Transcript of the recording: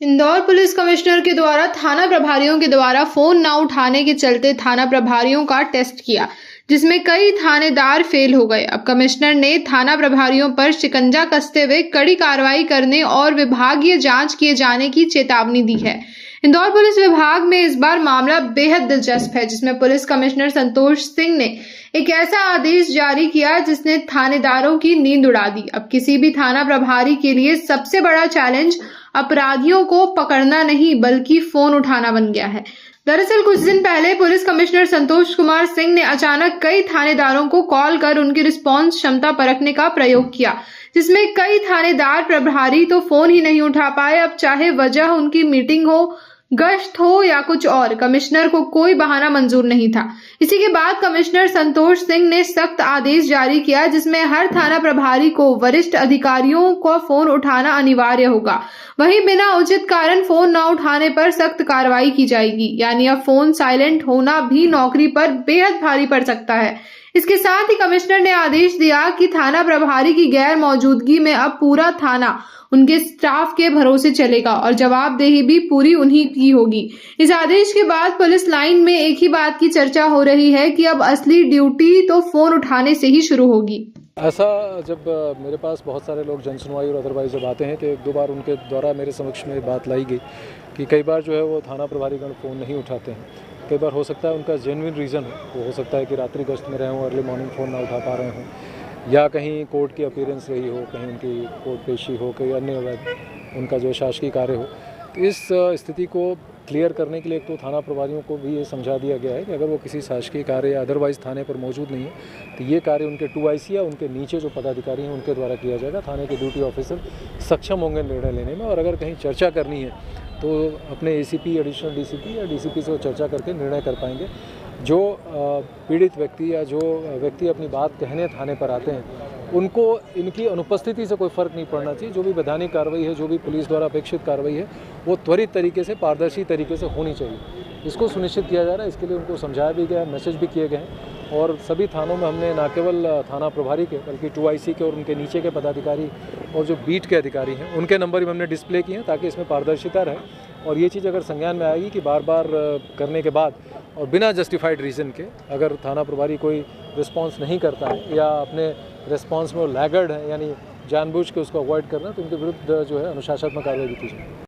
Indore police commissioner के द्वारा थाना प्रभारियों के द्वारा फोन न उठाने के चलते थाना प्रभारियों का टेस्ट किया, जिसमें कई थानेदार फेल हो गए। अब कमिश्नर ने थाना प्रभारियों पर शिकंजा कसते हुए कड़ी कार्रवाई करने और विभागीय जांच किए जाने की चेतावनी दी है। इंदौर पुलिस विभाग में इस बार मामला बेहद दिलचस्प है, जिसमें पुलिस कमिश्नर संतोष सिंह ने एक ऐसा आदेश जारी किया जिसने थानेदारों की नींद उड़ा दी। अब किसी भी थाना प्रभारी के लिए सबसे बड़ा चैलेंज अपराधियों को पकड़ना नहीं बल्कि फोन उठाना बन गया है। दरअसल कुछ दिन पहले पुलिस कमिश्नर संतोष कुमार सिंह ने अचानक कई थानेदारों को कॉल कर उनकी रिस्पांस क्षमता परखने का प्रयोग किया, जिसमें कई थानेदार प्रभारी तो फोन ही नहीं उठा पाए। अब चाहे वजह उनकी मीटिंग हो, गश्त हो या कुछ और, कमिश्नर को कोई बहाना मंजूर नहीं था। इसी के बाद कमिश्नर संतोष सिंह ने सख्त आदेश जारी किया, जिसमें हर थाना प्रभारी को वरिष्ठ अधिकारियों को फोन उठाना अनिवार्य होगा। वहीं बिना उचित कारण फोन न उठाने पर सख्त कार्रवाई की जाएगी। यानी अब फोन साइलेंट होना भी नौकरी पर बेहद भारी पड़ सकता है। इसके साथ ही कमिश्नर ने आदेश दिया कि थाना प्रभारी की गैर मौजूदगी में अब पूरा थाना उनके स्टाफ के भरोसे चलेगा और जवाबदेही भी पूरी उन्हीं की होगी। इस आदेश के बाद पुलिस लाइन में एक ही बात की चर्चा हो रही है कि अब असली ड्यूटी तो फोन उठाने से ही शुरू होगी। ऐसा जब मेरे पास बहुत सारे लोग जनसुनवाई और अदरवाइज जब आते हैं तो एक दो बार उनके द्वारा मेरे समक्ष में बात लाई गई कि कई बार जो है वो थाना प्रभारीगण फ़ोन नहीं उठाते हैं। कई बार हो सकता है उनका जेन्युइन रीज़न हो सकता है कि रात्रि गश्त में रहे हों, अर्ली मॉर्निंग फ़ोन ना उठा पा रहे हों, या कहीं कोर्ट की अपीयरेंस रही हो, कहीं उनकी कोर्ट पेशी हो, कहीं अन्य उनका जो शासकीय कार्य हो। तो इस स्थिति को क्लियर करने के लिए एक तो थाना प्रभारियों को भी ये समझा दिया गया है कि अगर वो किसी शासकीय कार्य या अदरवाइज़ थाने पर मौजूद नहीं है तो ये कार्य उनके 2IC या उनके नीचे जो पदाधिकारी हैं उनके द्वारा किया जाएगा। थाने के ड्यूटी ऑफिसर सक्षम होंगे निर्णय लेने में, और अगर कहीं चर्चा करनी है तो अपने ACP, एडिशनल DCP या DCP से वो चर्चा करके निर्णय कर पाएंगे। जो पीड़ित व्यक्ति या जो व्यक्ति अपनी बात कहने थाने पर आते हैं उनको इनकी अनुपस्थिति से कोई फ़र्क नहीं पड़ना चाहिए। जो भी वैधानिक कार्रवाई है, जो भी पुलिस द्वारा अपेक्षित कार्रवाई है, वो त्वरित तरीके से, पारदर्शी तरीके से होनी चाहिए। इसको सुनिश्चित किया जा रहा है। इसके लिए उनको समझाया भी गया है, मैसेज भी किए गए हैं, और सभी थानों में हमने न केवल थाना प्रभारी के बल्कि 2IC के और उनके नीचे के पदाधिकारी और जो बीट के अधिकारी हैं उनके नंबर भी हमने डिस्प्ले किए हैं ताकि इसमें पारदर्शिता रहे। और ये चीज़ अगर संज्ञान में आएगी कि बार बार करने के बाद और बिना जस्टिफाइड रीज़न के अगर थाना प्रभारी कोई रिस्पांस नहीं करता है या अपने रिस्पांस में वो लैगर्ड है, यानी जानबूझ के उसको अवॉइड करना, तो उनके विरुद्ध जो है अनुशासनात्मक कार्रवाई भी की जाए।